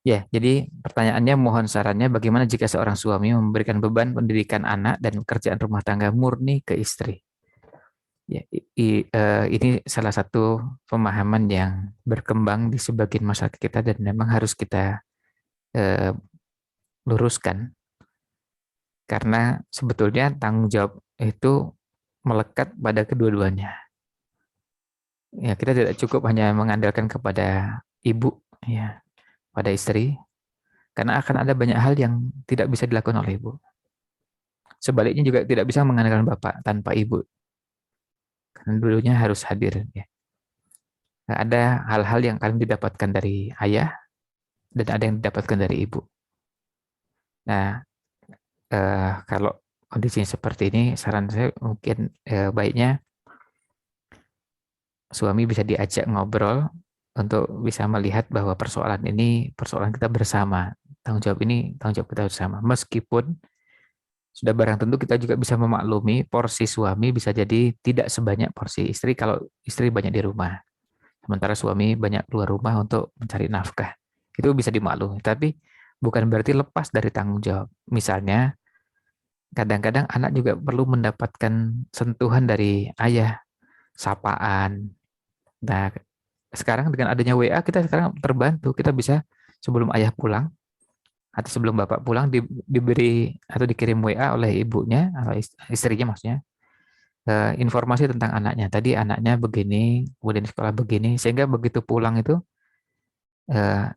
Ya, jadi pertanyaannya mohon sarannya bagaimana jika seorang suami memberikan beban pendidikan anak dan pekerjaan rumah tangga murni ke istri? Ya, ini salah satu pemahaman yang berkembang di sebagian masyarakat kita dan memang harus kita eh, luruskan karena sebetulnya tanggung jawab itu melekat pada kedua-duanya. Ya, kita tidak cukup hanya mengandalkan kepada ibu, ya, pada istri, karena akan ada banyak hal yang tidak bisa dilakukan oleh ibu. Sebaliknya juga tidak bisa mengandalkan bapak tanpa ibu, karena dulunya harus hadir. Ya. Nah, ada hal-hal yang akan didapatkan dari ayah dan ada yang didapatkan dari ibu. Nah, kalau kondisinya seperti ini, saran saya mungkin baiknya suami bisa diajak ngobrol untuk bisa melihat bahwa persoalan ini persoalan kita bersama. Tanggung jawab ini tanggung jawab kita bersama. Meskipun sudah barang tentu kita juga bisa memaklumi porsi suami bisa jadi tidak sebanyak porsi istri kalau istri banyak di rumah. Sementara suami banyak keluar rumah untuk mencari nafkah. Itu bisa dimaklumi. Tapi bukan berarti lepas dari tanggung jawab. Misalnya, kadang-kadang anak juga perlu mendapatkan sentuhan dari ayah, sapaan. Nah, sekarang dengan adanya WA kita sekarang terbantu. Kita bisa sebelum ayah pulang atau sebelum bapak pulang diberi atau dikirim WA oleh ibunya atau istrinya maksudnya informasi tentang anaknya. Tadi anaknya begini, kemudian di sekolah begini, sehingga begitu pulang itu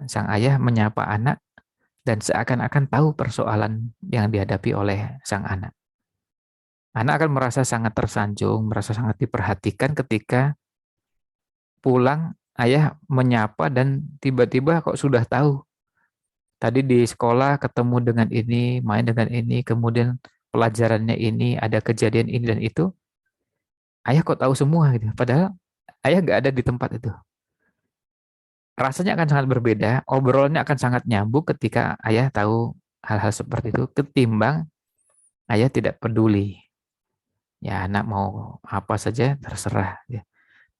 sang ayah menyapa anak dan seakan-akan tahu persoalan yang dihadapi oleh sang anak. Anak akan merasa sangat tersanjung, merasa sangat diperhatikan ketika pulang ayah menyapa dan tiba-tiba kok sudah tahu. Tadi di sekolah ketemu dengan ini, main dengan ini, kemudian pelajarannya ini, ada kejadian ini dan itu, ayah kok tahu semua gitu. Padahal ayah nggak ada di tempat itu. Rasanya akan sangat berbeda, obrolannya akan sangat nyambung ketika ayah tahu hal-hal seperti itu, ketimbang ayah tidak peduli. Ya anak mau apa saja terserah. Ya.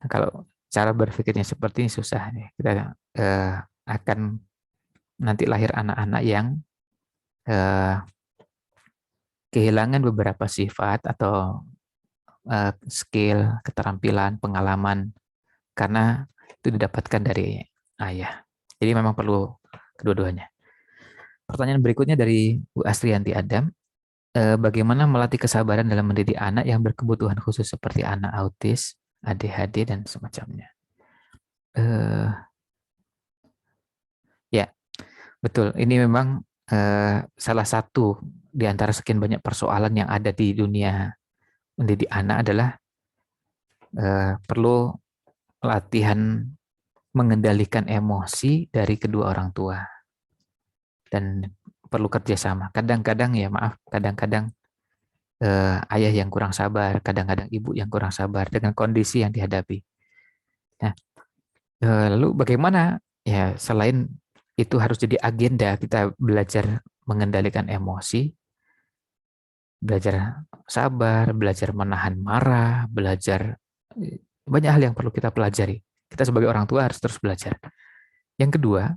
Nah, kalau cara berpikirnya seperti ini susah. Ya. Kita eh, akan nanti lahir anak-anak yang eh, kehilangan beberapa sifat atau skill, keterampilan, pengalaman karena itu didapatkan dari ayah. Jadi memang perlu kedua-duanya. Pertanyaan berikutnya dari Bu Astrianti Adam. Bagaimana melatih kesabaran dalam mendidik anak yang berkebutuhan khusus seperti anak autis, ADHD, dan semacamnya? Eh, ya, betul. Ini memang salah satu di antara sekian banyak persoalan yang ada di dunia mendidik anak adalah perlu latihan mengendalikan emosi dari kedua orang tua dan perlu kerjasama. Kadang-kadang ya maaf, kadang-kadang ayah yang kurang sabar, kadang-kadang ibu yang kurang sabar dengan kondisi yang dihadapi. Nah, lalu bagaimana ya selain itu harus jadi agenda kita belajar mengendalikan emosi, belajar sabar, belajar menahan marah, belajar banyak hal yang perlu kita pelajari. Kita sebagai orang tua harus terus belajar. Yang kedua,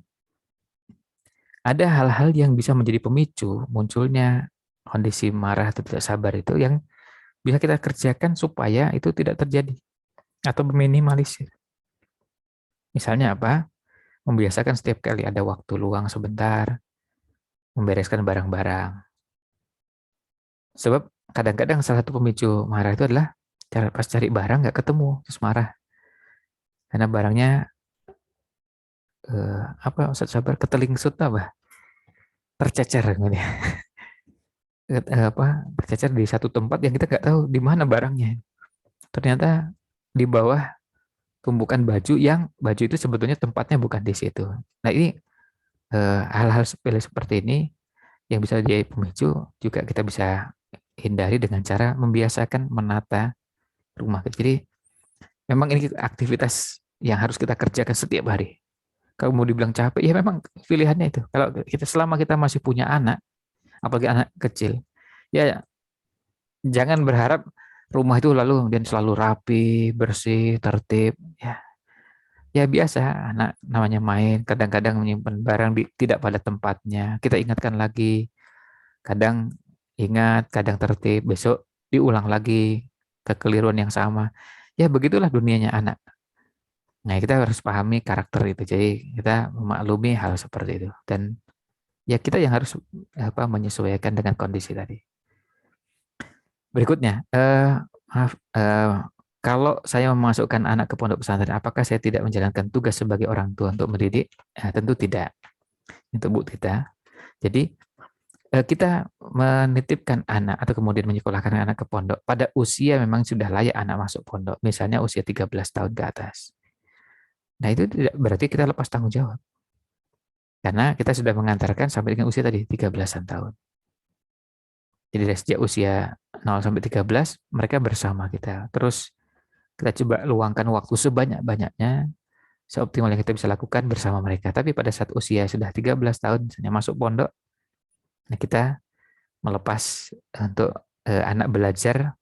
ada hal-hal yang bisa menjadi pemicu munculnya kondisi marah atau tidak sabar itu yang bisa kita kerjakan supaya itu tidak terjadi atau meminimalisir. Misalnya apa? Membiasakan setiap kali ada waktu luang sebentar, membereskan barang-barang. Sebab kadang-kadang salah satu pemicu marah itu adalah cara pas cari barang nggak ketemu, terus marah. Karena barangnya apa Ustaz Sabar ketelingsut apa? Tercecer gitu ya. Apa tercecer di satu tempat yang kita nggak tahu di mana barangnya. Ternyata di bawah tumpukan baju yang baju itu sebetulnya tempatnya bukan di situ. Nah ini hal-hal sepele seperti ini yang bisa jadi pemicu juga kita bisa hindari dengan cara membiasakan menata rumah. Jadi memang ini aktivitas yang harus kita kerjakan setiap hari. Kalau mau dibilang capek, ya memang pilihannya itu. Kalau kita selama kita masih punya anak, apalagi anak kecil, ya jangan berharap rumah itu lalu dan selalu rapi, bersih, tertib. Ya, Ya biasa, anak namanya main, kadang-kadang menyimpan barang tidak pada tempatnya. Kita ingatkan lagi, kadang ingat, kadang tertib, besok diulang lagi kekeliruan yang sama. Ya begitulah dunianya anak. Nah, kita harus pahami karakter itu. Jadi kita memaklumi hal seperti itu. Dan ya kita yang harus menyesuaikan dengan kondisi tadi. Berikutnya, maaf, kalau saya memasukkan anak ke pondok pesantren, apakah saya tidak menjalankan tugas sebagai orang tua untuk mendidik? Tentu tidak. Untuk Bu Tita. Jadi kita menitipkan anak atau kemudian menyekolahkan anak ke pondok pada usia memang sudah layak anak masuk pondok, misalnya usia 13 tahun ke atas. Nah, itu tidak berarti kita lepas tanggung jawab. Karena kita sudah mengantarkan sampai dengan usia tadi 13-an tahun. Jadi dari sejak usia 0 sampai 13 mereka bersama kita. Terus kita coba luangkan waktu sebanyak-banyaknya seoptimal yang kita bisa lakukan bersama mereka. Tapi pada saat usia sudah 13 tahun misalnya masuk pondok, nah kita melepas untuk anak belajar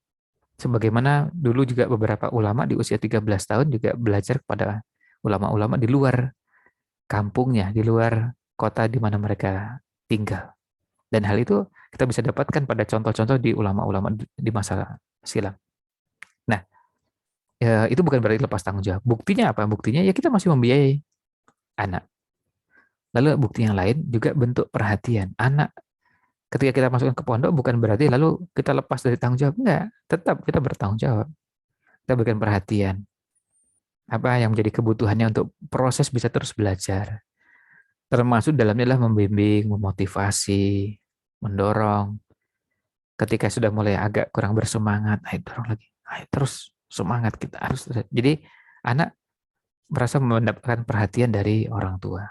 sebagaimana dulu juga beberapa ulama di usia 13 tahun juga belajar kepada ulama-ulama di luar kampungnya, di luar kota di mana mereka tinggal. Dan hal itu kita bisa dapatkan pada contoh-contoh di ulama-ulama di masa silam. Nah, itu bukan berarti lepas tanggung jawab. Buktinya apa? Buktinya ya kita masih membiayai anak. Lalu bukti yang lain juga bentuk perhatian. Anak ketika kita masukkan ke pondok bukan berarti lalu kita lepas dari tanggung jawab. Enggak, tetap kita bertanggung jawab. Kita berikan perhatian. Apa yang menjadi kebutuhannya untuk proses bisa terus belajar. Termasuk dalamnya adalah membimbing, memotivasi, mendorong. Ketika sudah mulai agak kurang bersemangat, ayo dorong lagi. Ayo terus semangat kita harus. Jadi anak merasa mendapatkan perhatian dari orang tua.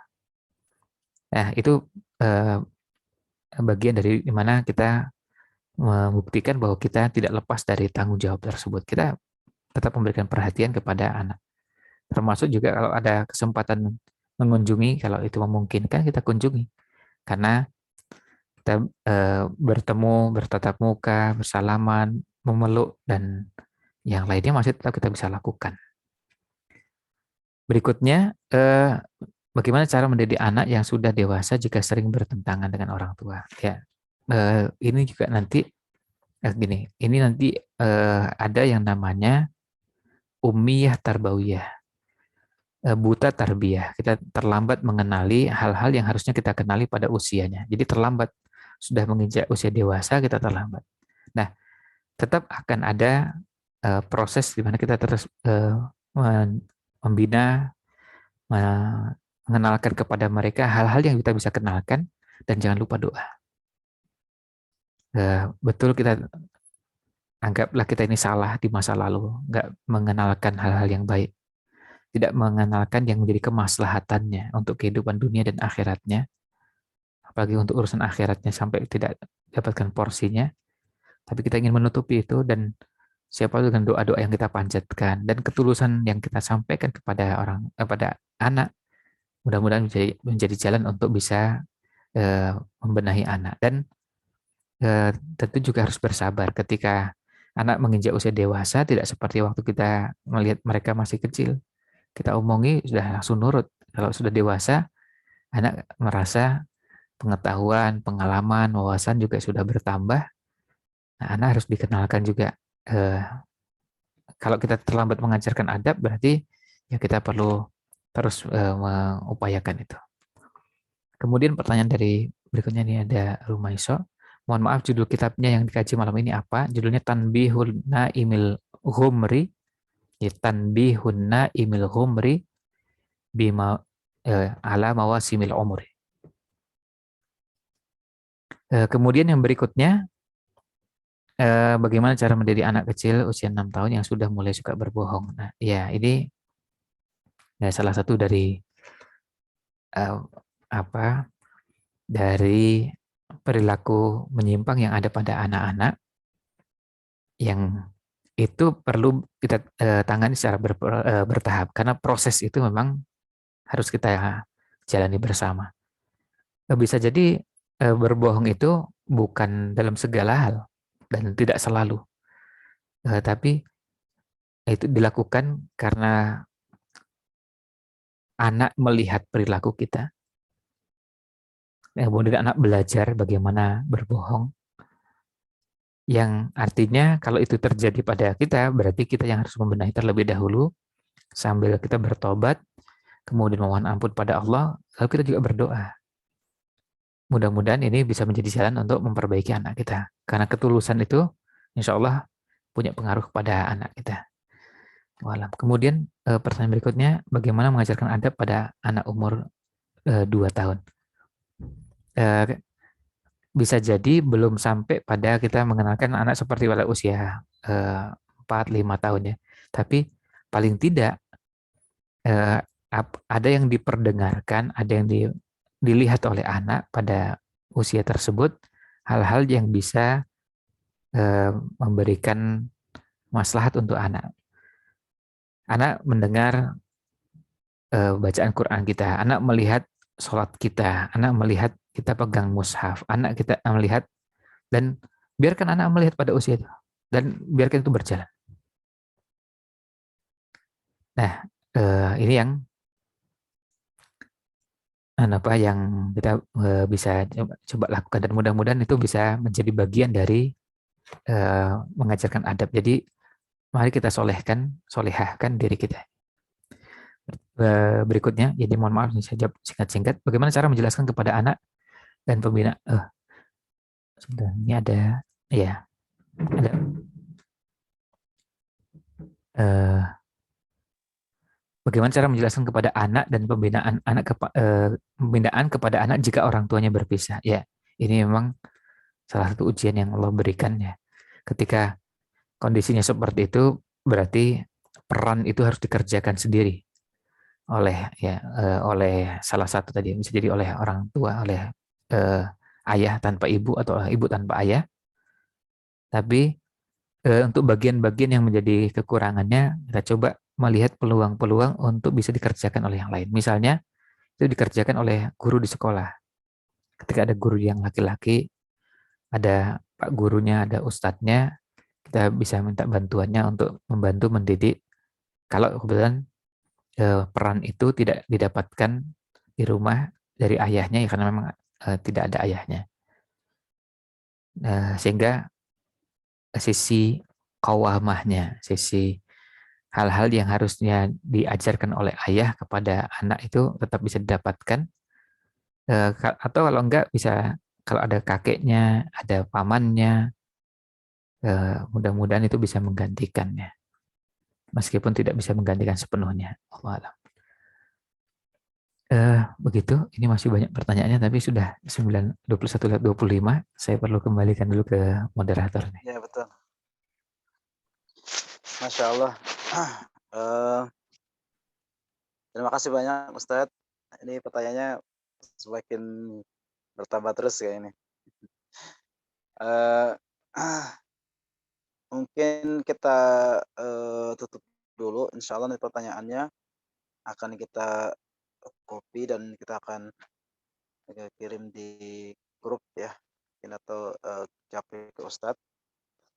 Nah, itu eh, bagian dari dimana kita membuktikan bahwa kita tidak lepas dari tanggung jawab tersebut. Kita tetap memberikan perhatian kepada anak. Termasuk juga kalau ada kesempatan mengunjungi, kalau itu memungkinkan kita kunjungi. Karena kita bertemu, bertatap muka, bersalaman, memeluk, dan yang lainnya masih tetap kita bisa lakukan. Berikutnya, bagaimana cara mendidik anak yang sudah dewasa jika sering bertentangan dengan orang tua? Ya, ini juga nanti gini, ini nanti ada yang namanya ummiyah tarbawiyah, buta tarbiyah. Kita terlambat mengenali hal-hal yang harusnya kita kenali pada usianya. Jadi terlambat, sudah menginjak usia dewasa kita terlambat. Nah, tetap akan ada proses di mana kita terus membina, mengenalkan kepada mereka hal-hal yang kita bisa kenalkan, dan jangan lupa doa. Betul, kita anggaplah kita ini salah di masa lalu, nggak mengenalkan hal-hal yang baik, tidak mengenalkan yang menjadi kemaslahatannya untuk kehidupan dunia dan akhiratnya, apalagi untuk urusan akhiratnya sampai tidak dapatkan porsinya, tapi kita ingin menutupi itu, dan siapa dengan doa-doa yang kita panjatkan dan ketulusan yang kita sampaikan kepada pada anak, mudah-mudahan menjadi jalan untuk bisa membenahi anak. Dan tentu juga harus bersabar ketika anak menginjak usia dewasa, tidak seperti waktu kita melihat mereka masih kecil. Kita omongi sudah langsung nurut. Kalau sudah dewasa, anak merasa pengetahuan, pengalaman, wawasan juga sudah bertambah. Nah, anak harus dikenalkan juga. Eh, Kalau kita terlambat mengajarkan adab, berarti ya kita perlu terus mengupayakan itu. Kemudian pertanyaan dari berikutnya ini ada Rumaiso. Mohon maaf, judul kitabnya yang dikaji malam ini apa? Judulnya Tanbihun Naimil Ghumri. Ya, Tanbihun Naimil Ghumri bima ala mawasimil umri. Kemudian yang berikutnya, bagaimana cara mendidik anak kecil usia 6 tahun yang sudah mulai suka berbohong. Nah, ya ini ya, salah satu dari uh, apa dari perilaku menyimpang yang ada pada anak-anak, yang itu perlu kita tangani secara bertahap, karena proses itu memang harus kita jalani bersama. Bisa jadi berbohong itu bukan dalam segala hal dan tidak selalu, tapi itu dilakukan karena anak melihat perilaku kita, kemudian anak belajar bagaimana berbohong, yang artinya kalau itu terjadi pada kita, berarti kita yang harus membenahi terlebih dahulu, sambil kita bertobat, kemudian mohon ampun pada Allah, lalu kita juga berdoa. Mudah-mudahan ini bisa menjadi jalan untuk memperbaiki anak kita. Karena ketulusan itu, insya Allah, punya pengaruh kepada anak kita. Walam. Kemudian pertanyaan berikutnya, bagaimana mengajarkan adab pada anak umur 2 tahun? Eh, Bisa jadi belum sampai pada kita mengenalkan anak seperti pada usia 4-5 tahun ya. Tapi paling tidak eh, ada yang diperdengarkan, ada yang dilihat oleh anak pada usia tersebut, hal-hal yang bisa memberikan maslahat untuk anak. Anak mendengar bacaan Quran kita, anak melihat sholat kita, anak melihat kita pegang mushaf, anak kita melihat, dan biarkan anak melihat pada usia itu, dan biarkan itu berjalan. Nah, ini yang apa yang kita bisa coba lakukan, dan mudah-mudahan itu bisa menjadi bagian dari mengajarkan adab. Jadi mari kita solehahkan diri kita. Berikutnya, jadi mohon maaf saya jawab singkat-singkat. Bagaimana cara menjelaskan kepada anak dan pembina? Sebentar, ini ada, ya, ada eh, bagaimana cara menjelaskan kepada anak dan pembinaan kepada anak jika orang tuanya berpisah? Ya, ini memang salah satu ujian yang Allah berikan ya. Ketika kondisinya seperti itu, berarti peran itu harus dikerjakan sendiri oleh salah satu tadi, bisa jadi oleh orang tua, oleh eh, ayah tanpa ibu atau ibu tanpa ayah. Tapi untuk bagian-bagian yang menjadi kekurangannya, kita coba melihat peluang-peluang untuk bisa dikerjakan oleh yang lain. Misalnya itu dikerjakan oleh guru di sekolah. Ketika ada guru yang laki-laki, ada pak gurunya, ada ustadznya, kita bisa minta bantuannya untuk membantu mendidik. Kalau kebetulan peran itu tidak didapatkan di rumah dari ayahnya, ya karena memang tidak ada ayahnya. Sehingga sisi kawamahnya, sisi hal-hal yang harusnya diajarkan oleh ayah kepada anak itu tetap bisa didapatkan. Atau kalau enggak bisa, kalau ada kakeknya, ada pamannya, mudah-mudahan itu bisa menggantikannya. Meskipun tidak bisa menggantikan sepenuhnya. Allah alam. Begitu, ini masih banyak pertanyaannya, tapi sudah 9:21:25. Saya perlu kembalikan dulu ke moderator nih. Ya betul. Masya Allah. Terima kasih banyak Ustadz. Ini pertanyaannya semakin bertambah terus kayak ini. Uh, Mungkin kita tutup dulu. Insya Allah nih pertanyaannya akan kita copy dan kita akan kirim di grup ya, atau capek ke Ustadz.